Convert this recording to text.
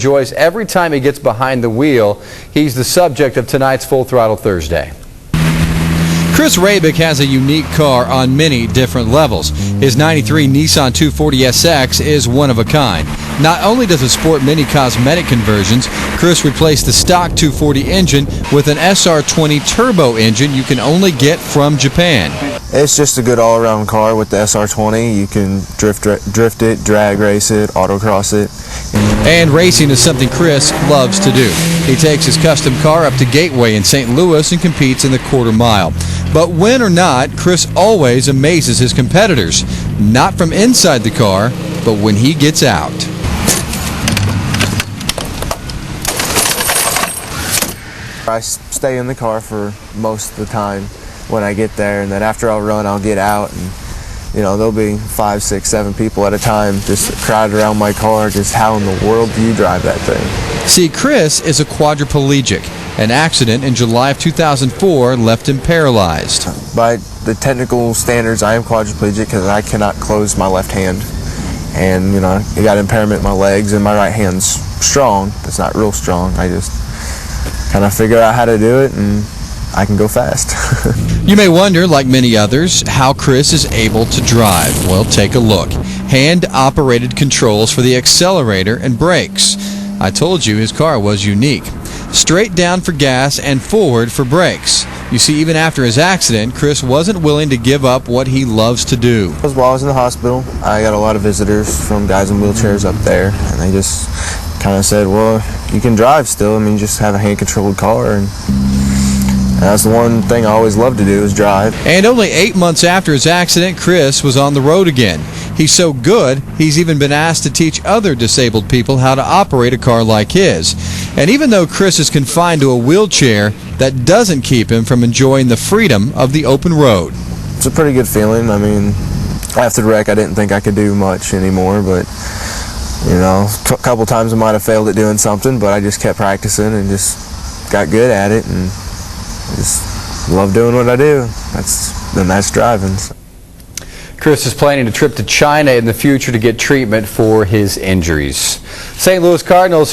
enjoys every time he gets behind the wheel. He's the subject of tonight's Full Throttle Thursday. Chris Rabick has a unique car on many different levels. His 93 Nissan 240SX is one of a kind. Not only does it sport many cosmetic conversions, Chris replaced the stock 240 engine with an SR20 turbo engine you can only get from Japan. It's just a good all-around car with the SR20. You can drift it, drag race it, autocross it. And racing is something Chris loves to do. He takes his custom car up to Gateway in St. Louis and competes in the quarter mile. But win or not, Chris always amazes his competitors. Not from inside the car, but when he gets out. I stay in the car for most of the time when I get there, and then after I'll run, I'll get out, and there'll be 5, 6, 7 people at a time just crowded around my car. Just how in the world do you drive that thing? See, Chris is a quadriplegic. An accident in July of 2004 left him paralyzed. By the technical standards, I am quadriplegic because I cannot close my left hand. And, I got impairment in my legs, and my right hand's strong. It's not real strong. I just kind of figure out how to do it, and I can go fast. You may wonder, like many others, how Chris is able to drive. Well, take a look. Hand-operated controls for the accelerator and brakes. I told you his car was unique. Straight down for gas and forward for brakes. You see, even after his accident, Chris wasn't willing to give up what he loves to do. While I was in the hospital, I got a lot of visitors from guys in wheelchairs up there, and they just kind of said, well, you can drive still. You just have a hand-controlled car, and that's the one thing I always loved to do, is drive. And only 8 months after his accident, Chris was on the road again. He's so good, he's even been asked to teach other disabled people how to operate a car like his. And even though Chris is confined to a wheelchair, that doesn't keep him from enjoying the freedom of the open road. It's a pretty good feeling. After the wreck, I didn't think I could do much anymore, but a couple times I might have failed at doing something, but I just kept practicing and just got good at it, and I just love doing what I do. That's driving. Chris is planning a trip to China in the future to get treatment for his injuries. St. Louis Cardinals